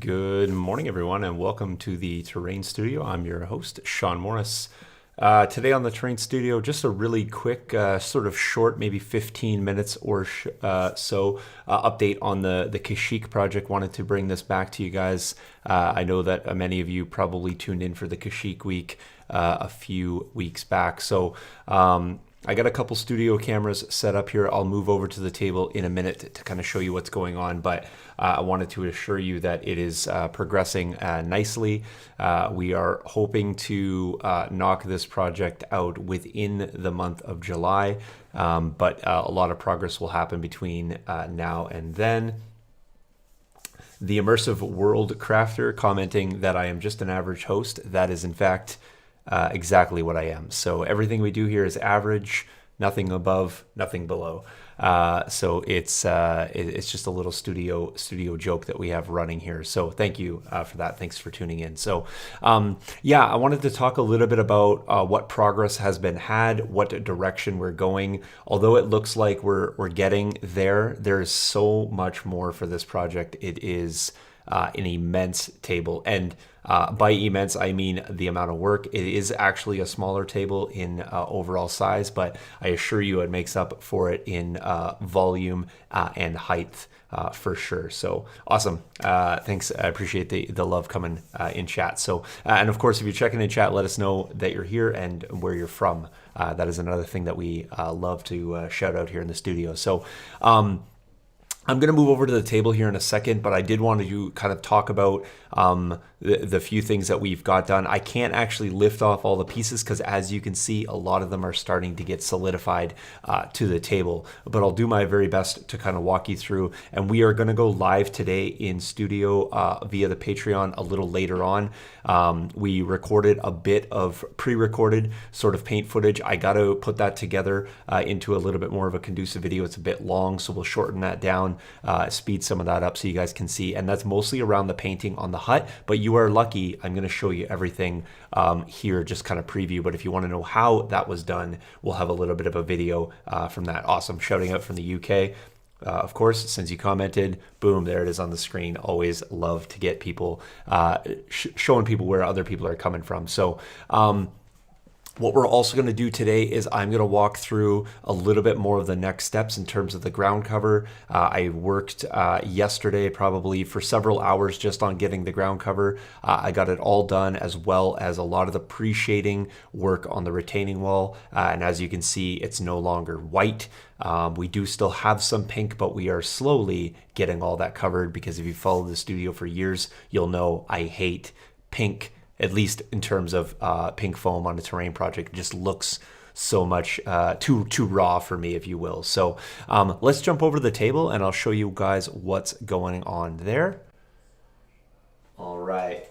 Good morning, everyone, and welcome to the Terrain Studio. I'm your host, Sean Morris. Today on the Terrain Studio, just a really quick, sort of short, maybe 15 minutes or so update on the Kashyyyk project. Wanted to bring this back to you guys. I know that many of you probably tuned in for the Kashyyyk week a few weeks back. So I got a couple studio cameras set up here. I'll move over to the table in a minute to kind of show you what's going on, but I wanted to assure you that it is progressing nicely. We are hoping to knock this project out within the month of July, but a lot of progress will happen between now and then. The Immersive World Crafter commenting that I am just an average host. That is, in fact, exactly what I am. So everything we do here is average, nothing above, nothing below. So it's just a little studio joke that we have running here. So thank you for that. Thanks for tuning in. So yeah, I wanted to talk a little bit about what progress has been had, what direction we're going. Although it looks like we're getting there, there's so much more for this project. It is an immense table, and by immense I mean the amount of work. It is actually a smaller table in overall size, but I assure you it makes up for it in volume and height for sure. So awesome. Thanks. I appreciate the love coming in chat. So and of course, if you're checking in chat, let us know that you're here and where you're from. That is another thing that we love to shout out here in the studio. So I'm going to move over to the table here in a second, but I did want to kind of talk about the few things that we've got done. I can't actually lift off all the pieces because, as you can see, a lot of them are starting to get solidified to the table, but I'll do my very best to kind of walk you through. And we are going to go live today in studio via the Patreon a little later on. We recorded a bit of pre-recorded sort of paint footage. I got to put that together into a little bit more of a conducive video. It's a bit long, so we'll shorten that down, speed some of that up so you guys can see. And that's mostly around the painting on the hut, but you are lucky. I'm going to show you everything here, just kind of preview. But if you want to know how that was done, we'll have a little bit of a video from that. Awesome. Shouting out from the UK. Of course, since you commented, boom, there it is on the screen. Always love to get people, showing people where other people are coming from. So what we're also going to do today is I'm going to walk through a little bit more of the next steps in terms of the ground cover. I worked yesterday probably for several hours just on getting the ground cover. I got it all done, as well as a lot of the pre-shading work on the retaining wall. And as you can see, it's no longer white. We do still have some pink, but we are slowly getting all that covered, because if you follow the studio for years, you'll know I hate pink. At least in terms of pink foam on a terrain project. It just looks so much too raw for me, if you will. So let's jump over to the table and I'll show you guys what's going on there. All right.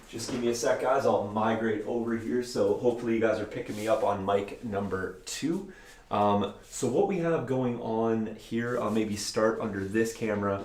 Just give me a sec, guys. I'll migrate over here. So hopefully you guys are picking me up on mic number 2. So what we have going on here, I'll maybe start under this camera.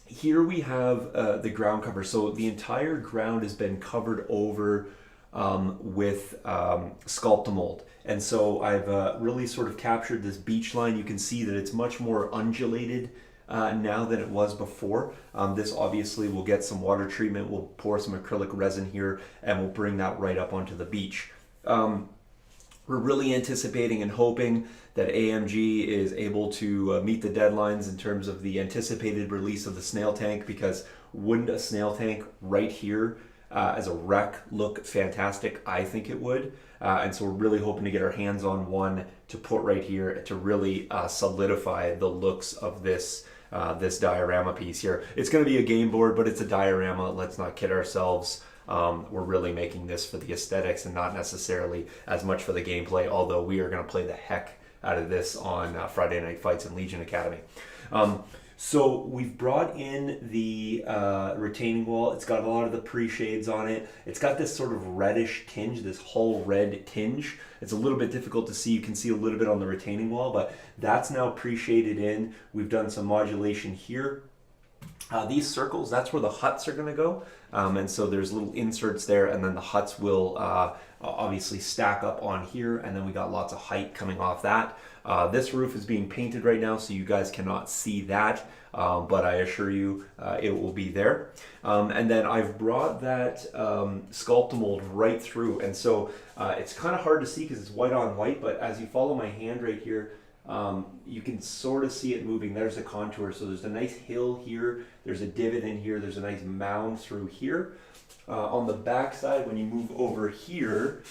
Here we have the ground cover. So the entire ground has been covered over with Sculptamold. And so I've really sort of captured this beach line. You can see that it's much more undulated now than it was before. This obviously will get some water treatment. We'll pour some acrylic resin here and we'll bring that right up onto the beach. We're really anticipating and hoping that AMG is able to meet the deadlines in terms of the anticipated release of the snail tank, because wouldn't a snail tank right here as a wreck look fantastic? I think it would. And so we're really hoping to get our hands on one to put right here to really solidify the looks of this diorama piece here. It's going to be a game board, but it's a diorama. Let's not kid ourselves. We're really making this for the aesthetics and not necessarily as much for the gameplay, although we are going to play the heck out of this on Friday Night Fights in Legion Academy. So we've brought in the retaining wall. It's got a lot of the pre-shades on it. It's got this sort of reddish tinge, this hull red tinge. It's a little bit difficult to see. You can see a little bit on the retaining wall, but that's now pre-shaded in. We've done some modulation here. These circles, that's where the huts are going to go. And so there's little inserts there, and then the huts will obviously stack up on here, and then we got lots of height coming off that. This roof is being painted right now, so you guys cannot see that, but I assure you it will be there. And then I've brought that Sculptamold right through, and so it's kind of hard to see because it's white on white, but as you follow my hand right here, you can sort of see it moving. There's a contour, so there's a nice hill here, there's a divot in here, there's a nice mound through here. On the back side, when you move over here,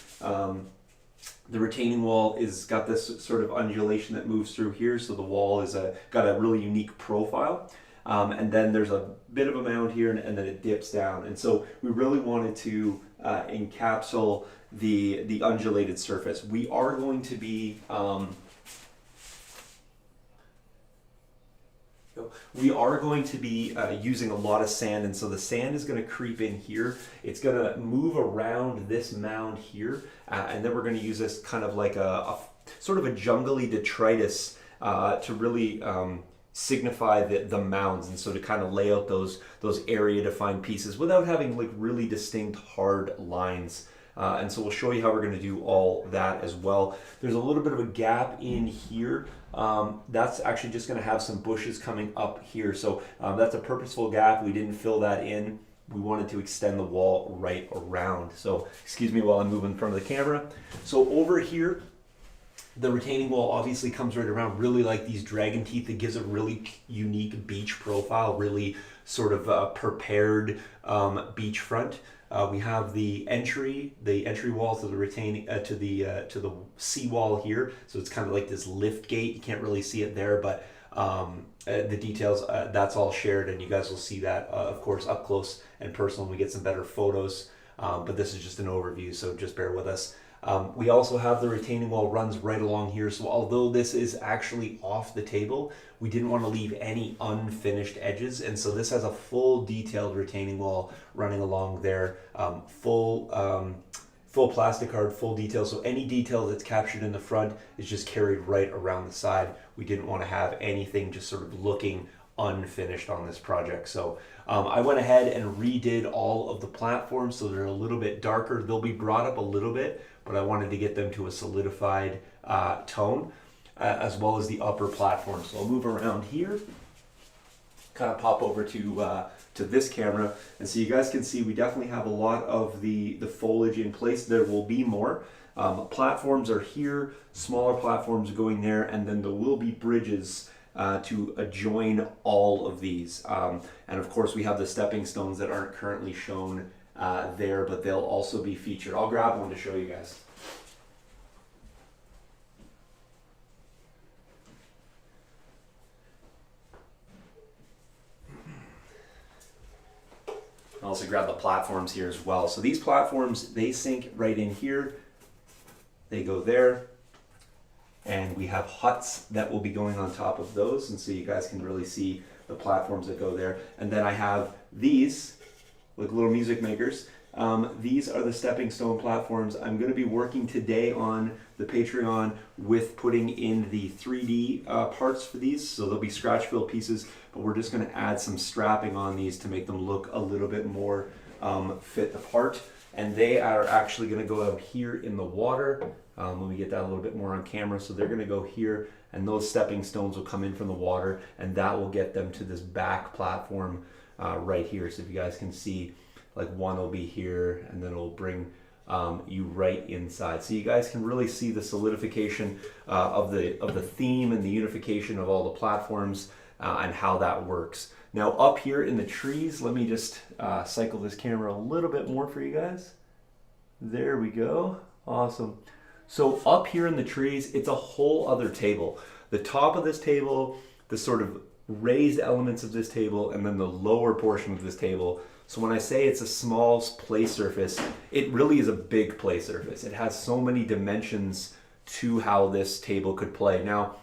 the retaining wall is got this sort of undulation that moves through here, so the wall is got a really unique profile. And then there's a bit of a mound here, and then it dips down. And so we really wanted to encapsulate the undulated surface. We are going to be using a lot of sand, and so the sand is going to creep in here. It's going to move around this mound here, and then we're going to use this kind of like a sort of a jungly detritus to really signify the mounds, and so to kind of lay out those area defined pieces without having like really distinct hard lines. And so we'll show you how we're going to do all that as well. There's a little bit of a gap in here. That's actually just going to have some bushes coming up here. So that's a purposeful gap. We didn't fill that in. We wanted to extend the wall right around. So excuse me while I move in front of the camera. So over here, the retaining wall obviously comes right around, really like these dragon teeth. It gives a really unique beach profile, really sort of prepared beachfront. We have the entry wall to the retaining to the seawall here. So it's kind of like this lift gate. You can't really see it there, but the details that's all shared, and you guys will see that of course up close and personal when we get some better photos. But this is just an overview, so just bear with us. We also have the retaining wall runs right along here, so although this is actually off the table, we didn't want to leave any unfinished edges, and so this has a full detailed retaining wall running along there, full plastic card, full detail, so any detail that's captured in the front is just carried right around the side. We didn't want to have anything just sort of looking unfinished on this project. So I went ahead and redid all of the platforms so they're a little bit darker. They'll be brought up a little bit, but I wanted to get them to a solidified tone, as well as the upper platform. So I'll move around here, kind of pop over to this camera, and so you guys can see we definitely have a lot of the foliage in place. There will be more. Platforms are here, smaller platforms going there, and then there will be bridges to adjoin all of these. And of course we have the stepping stones that aren't currently shown there, but they'll also be featured. I'll grab one to show you guys. I'll also grab the platforms here as well. So these platforms, they sink right in here. They go there. And we have huts that will be going on top of those. And so you guys can really see the platforms that go there. And then I have these, like little music makers. These are the stepping stone platforms. I'm going to be working today on the Patreon with putting in the 3D parts for these. So they'll be scratch fill pieces, but we're just going to add some strapping on these to make them look a little bit more fit the part. And they are actually going to go out here in the water. Let me get that a little bit more on camera. So they're going to go here, and those stepping stones will come in from the water, and that will get them to this back platform right here. So if you guys can see, like one will be here, and then it'll bring you right inside. So you guys can really see the solidification of the theme and the unification of all the platforms and how that works. Now up here in the trees, let me just cycle this camera a little bit more for you guys. There we go. Awesome. So up here in the trees, it's a whole other table. The top of this table, the sort of raised elements of this table, and then the lower portion of this table. So when I say it's a small play surface, it really is a big play surface. It has so many dimensions to how this table could play. Now,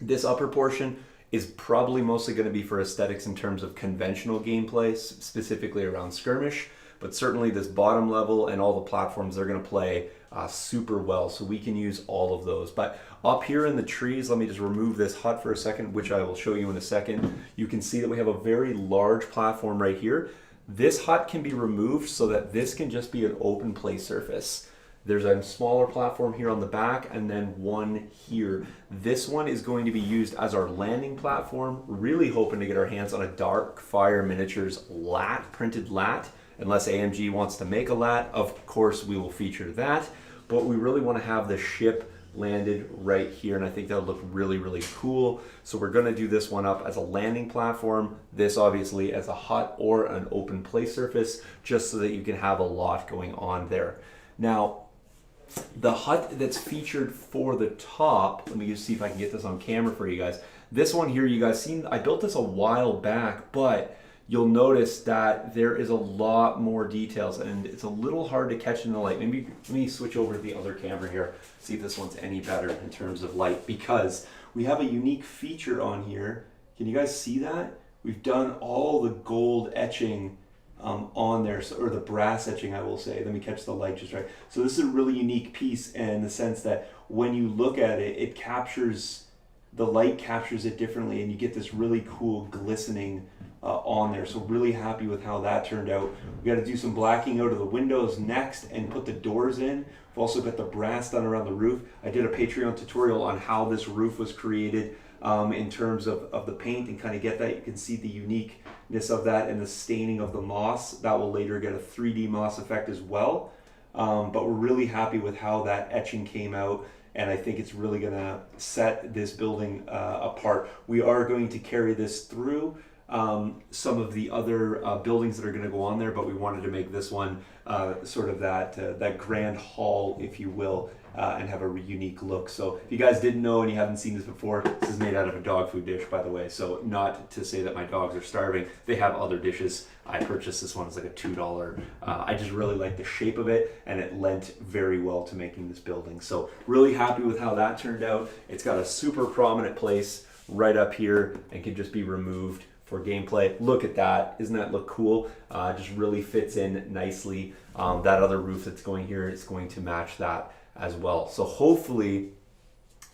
this upper portion is probably mostly going to be for aesthetics in terms of conventional gameplay, specifically around skirmish. but certainly this bottom level and all the platforms, they're going to play super well, so we can use all of those. But up here in the trees, let me just remove this hut for a second, which I will show you in a second. You can see that we have a very large platform right here. This hut can be removed so that this can just be an open play surface. There's a smaller platform here on the back and then one here. This one is going to be used as our landing platform. Really hoping to get our hands on a Dark Fire Miniatures lat, printed lat. Unless AMG wants to make a lat, of course we will feature that. But we really want to have the ship landed right here, and I think that'll look really, really cool. So we're going to do this one up as a landing platform, this obviously as a hut or an open play surface, just so that you can have a lot going on there. Now, the hut that's featured for the top, let me just see if I can get this on camera for you guys. This one here, you guys seen, I built this a while back, but you'll notice that there is a lot more details and it's a little hard to catch in the light. Maybe let me switch over to the other camera here, see if this one's any better in terms of light, because we have a unique feature on here. Can you guys see that? We've done all the gold etching on there, or the brass etching, I will say. Let me catch the light just right. So this is a really unique piece in the sense that when you look at it, it captures, the light captures it differently, and you get this really cool glistening on there. So really happy with how that turned out. We got to do some blacking out of the windows next and put the doors in. We've also got the brass done around the roof. I did a Patreon tutorial on how this roof was created in terms of the paint, and kind of get that. You can see the uniqueness of that and the staining of the moss. That will later get a 3D moss effect as well. But we're really happy with how that etching came out, and I think it's really going to set this building apart. We are going to carry this through some of the other buildings that are going to go on there, but we wanted to make this one sort of that grand hall, if you will, and have a unique look. So if you guys didn't know and you haven't seen this before, this is made out of a dog food dish, by the way. So not to say that my dogs are starving. They have other dishes. I purchased this one. It's like a $2. I just really like the shape of it, and it lent very well to making this building. So really happy with how that turned out. It's got a super prominent place right up here and can just be removed for gameplay. Look at that. Doesn't that look cool? Just really fits in nicely. That other roof that's going here is going to match that as well. So hopefully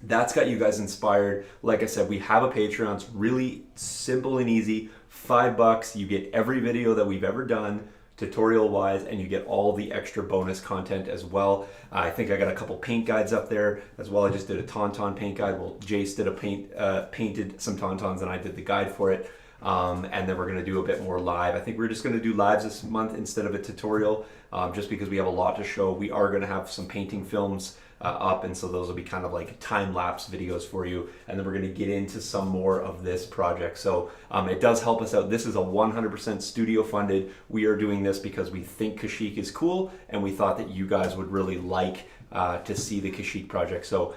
that's got you guys inspired. Like I said, we have a Patreon. It's really simple and easy. $5. You get every video that we've ever done tutorial wise, and you get all the extra bonus content as well. I think I got a couple paint guides up there as well. I just did a Tauntaun paint guide. Well, Jace did painted some Tauntauns, and I did the guide for it. And then we're going to do a bit more live. I think we're just going to do lives this month instead of a tutorial, just because we have a lot to show. We are going to have some painting films up, and so those will be kind of like time-lapse videos for you, and then we're going to get into some more of this project. So it does help us out. This is a 100% studio funded. We are doing this because we think Kashyyyk is cool, and we thought that you guys would really like to see the Kashyyyk project. So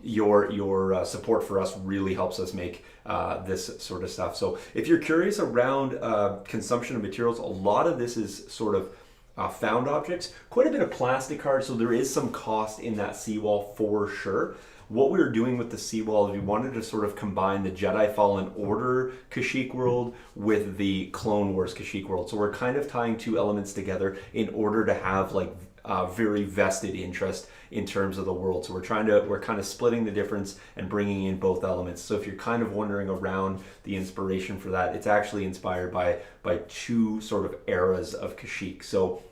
your support for us really helps us make this sort of stuff. So if you're curious around consumption of materials, a lot of this is sort of found objects, quite a bit of plastic cards, so there is some cost in that seawall for sure. What we were doing with the seawall is we wanted to sort of combine the Jedi Fallen Order Kashyyyk world with the Clone Wars Kashyyyk world. So we're kind of tying two elements together in order to have like very vested interest in terms of the world. So we're kind of splitting the difference and bringing in both elements. So if you're kind of wondering around the inspiration for that, it's actually inspired by two sort of eras of Kashyyyk. So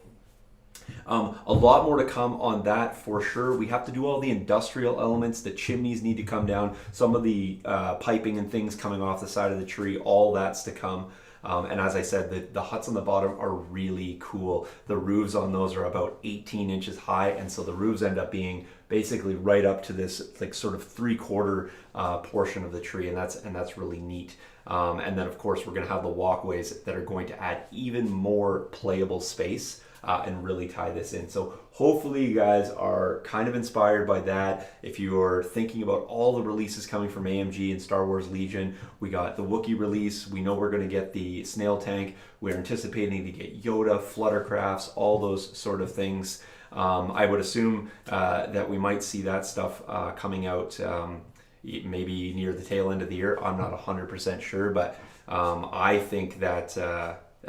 a lot more to come on that for sure. We have to do all the industrial elements. The chimneys need to come down. Some of the piping and things coming off the side of the tree, all that's to come. And as I said, the huts on the bottom are really cool. The roofs on those are about 18 inches high, and so the roofs end up being basically right up to this like sort of 3/4 portion of the tree, and that's really neat. And then of course we're going to have the walkways that are going to add even more playable space and really tie this in. So hopefully you guys are kind of inspired by that. If you're thinking about all the releases coming from AMG and Star Wars Legion, we got the Wookiee release. We know we're going to get the Snail Tank. We're anticipating to get Yoda, Fluttercrafts, all those sort of things. I would assume that we might see that stuff coming out maybe near the tail end of the year. I'm not 100% sure, but I think that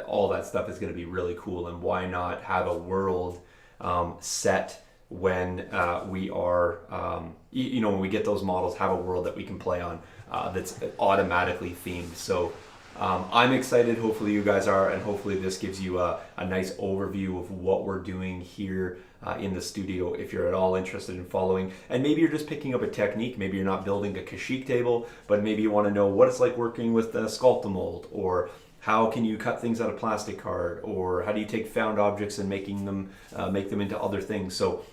all that stuff is going to be really cool. And why not have a world set when we are, when we get those models, have a world that we can play on that's automatically themed. So I'm excited. Hopefully you guys are, and hopefully this gives you a nice overview of what we're doing here in the studio, if you're at all interested in following. And maybe you're just picking up a technique. Maybe you're not building a Kashyyyk table, but maybe you want to know what it's like working with Sculpt-A-Mold, or how can you cut things out of plastic card, or how do you take found objects and make them into other things. So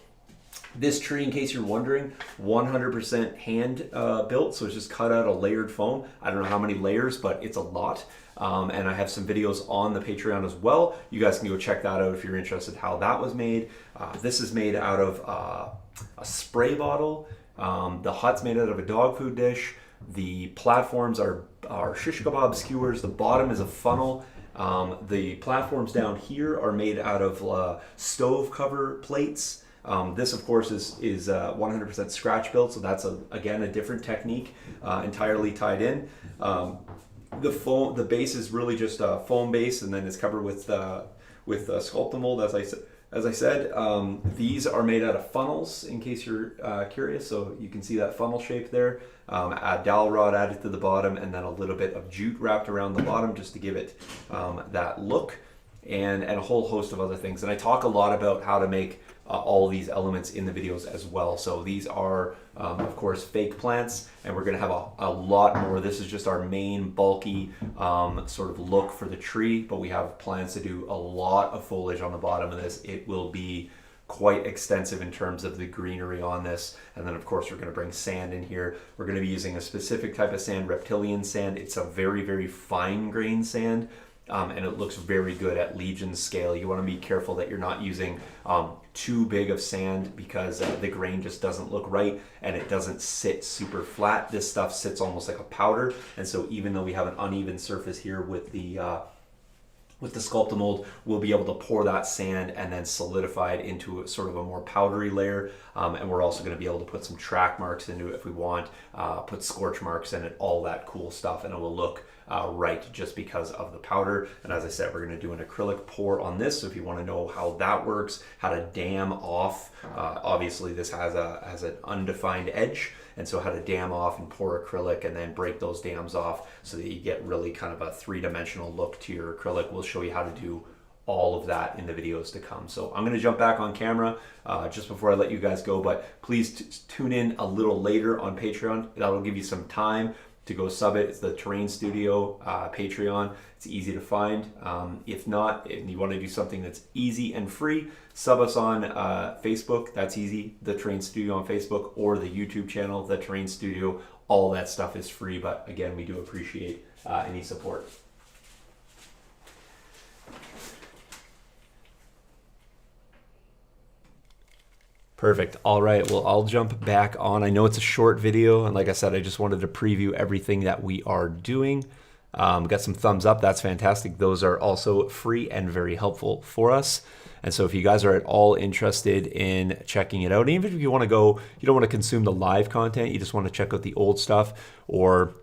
this tree, in case you're wondering, 100% hand built, so it's just cut out a layered foam. I don't know how many layers, but it's a lot. And I have some videos on the Patreon as well. You guys can go check that out if you're interested how that was made. This is made out of a spray bottle. The hut's made out of a dog food dish. The platforms are shish kebab skewers. The bottom is a funnel. The platforms down here are made out of stove cover plates. This, of course, is 100% scratch built, so that's again a different technique, entirely tied in. The base is really just a foam base, and then it's covered with Sculpt-A-Mold, as I said. These are made out of funnels, in case you're curious. So you can see that funnel shape there. A dowel rod added to the bottom, and then a little bit of jute wrapped around the bottom just to give it that look, and a whole host of other things. And I talk a lot about how to make all these elements in the videos as well. So these are, of course, fake plants, and we're going to have a lot more. This is just our main bulky sort of look for the tree, but we have plans to do a lot of foliage on the bottom of this. It will be quite extensive in terms of the greenery on this. And then, of course, we're going to bring sand in here. We're going to be using a specific type of sand, reptilian sand. It's a very, very fine grained sand. And it looks very good at Legion scale. You want to be careful that you're not using too big of sand, because the grain just doesn't look right and it doesn't sit super flat. This stuff sits almost like a powder, and so even though we have an uneven surface here with the Sculpt-A-Mold, we'll be able to pour that sand and then solidify it into sort of a more powdery layer. And we're also going to be able to put some track marks into it if we want, put scorch marks in it, all that cool stuff, and it will look right just because of the powder. And as I said, we're going to do an acrylic pour on this. So if you want to know how that works, how to dam off, obviously this has an undefined edge, and so how to dam off and pour acrylic and then break those dams off so that you get really kind of a three-dimensional look to your acrylic. We'll show you how to do all of that in the videos to come. So I'm going to jump back on camera just before I let you guys go, but please tune in a little later on Patreon. That'll give you some time to go sub it. It's the TerrainStudio Patreon. It's easy to find. If not, and you want to do something that's easy and free, sub us on Facebook. That's easy. The TerrainStudio on Facebook, or the YouTube channel, The TerrainStudio. All that stuff is free, but again, we do appreciate any support. Perfect. All right. Well, I'll jump back on. I know it's a short video, and like I said, I just wanted to preview everything that we are doing. Got some thumbs up. That's fantastic. Those are also free and very helpful for us. And so if you guys are at all interested in checking it out, even if you want to go, you don't want to consume the live content, you just want to check out the old stuff, or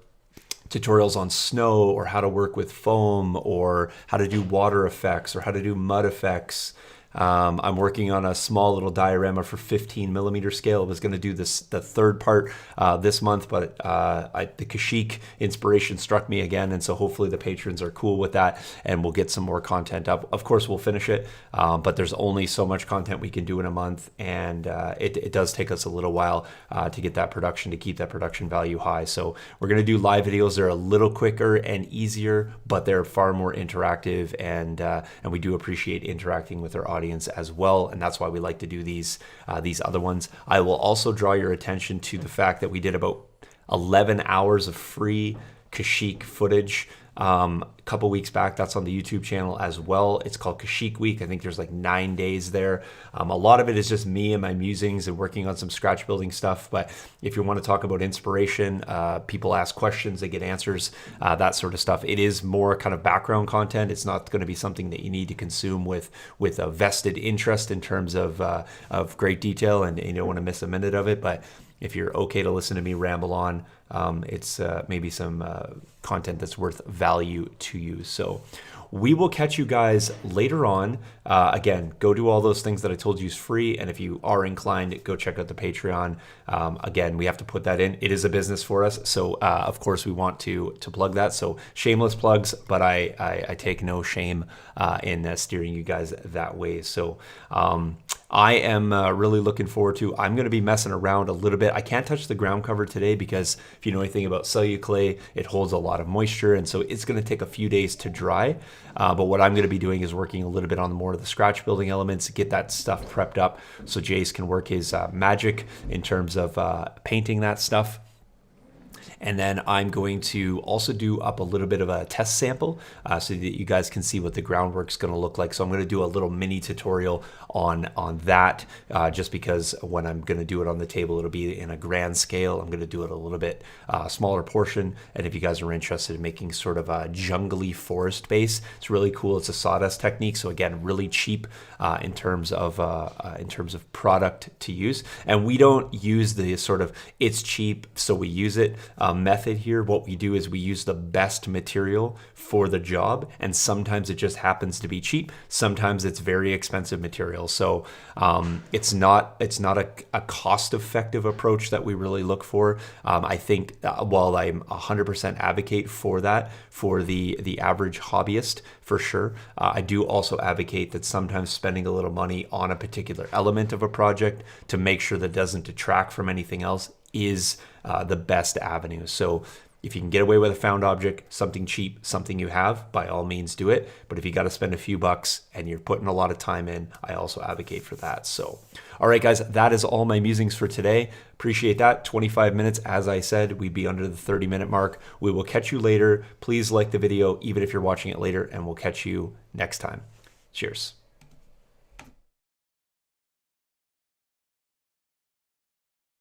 tutorials on snow, or how to work with foam, or how to do water effects, or how to do mud effects. I'm working on a small little diorama for 15mm scale. I was going to do the third part this month, but the Kashyyyk inspiration struck me again, and so hopefully the patrons are cool with that, and we'll get some more content up. Of course, we'll finish it, but there's only so much content we can do in a month, and it does take us a little while to get that production, to keep that production value high. So we're going to do live videos. They're a little quicker and easier, but they're far more interactive, and we do appreciate interacting with our audience as well, and that's why we like to do these other ones. I will also draw your attention to the fact that we did about 11 hours of free Kashyyyk footage a couple weeks back. That's on the YouTube channel as well. It's called Kashyyyk Week. I think there's like 9 days there. A lot of it is just me and my musings and working on some scratch building stuff. But if you want to talk about inspiration, people ask questions, they get answers, that sort of stuff. It is more kind of background content. It's not going to be something that you need to consume with a vested interest in terms of great detail, and you don't want to miss a minute of it. But if you're okay to listen to me ramble on, it's maybe some content that's worth value to you. So we will catch you guys later on. Again, go do all those things that I told you is free. And if you are inclined, go check out the Patreon. Again, we have to put that in. It is a business for us. So, of course, we want to plug that. So shameless plugs, but I take no shame in steering you guys that way. So I am really looking forward to, I'm going to be messing around a little bit. I can't touch the ground cover today because if you know anything about celluclay, it holds a lot of moisture. And so it's going to take a few days to dry. But what I'm going to be doing is working a little bit on more of the scratch building elements, get that stuff prepped up so Jace can work his magic in terms of painting that stuff. And then I'm going to also do up a little bit of a test sample so that you guys can see what the groundwork's going to look like. So I'm going to do a little mini tutorial on that just because when I'm going to do it on the table, it'll be in a grand scale. I'm going to do it a little bit smaller portion. And if you guys are interested in making sort of a jungly forest base, it's really cool. It's a sawdust technique. So again, really cheap in terms of product to use. And we don't use the sort of it's cheap, so we use it method here. What we do is we use the best material for the job, and sometimes it just happens to be cheap. Sometimes it's very expensive material. So it's not a cost-effective approach that we really look for. I think while I'm 100% advocate for that for the average hobbyist for sure, I do also advocate that sometimes spending a little money on a particular element of a project to make sure that it doesn't detract from anything else is the best avenue. So if you can get away with a found object, something cheap, something you have, by all means do it. But if you got to spend a few bucks and you're putting a lot of time in, I also advocate for that. So, all right, guys, that is all my musings for today. Appreciate that. 25 minutes, as I said, we'd be under the 30-minute mark. We will catch you later. Please like the video, even if you're watching it later, and we'll catch you next time. Cheers.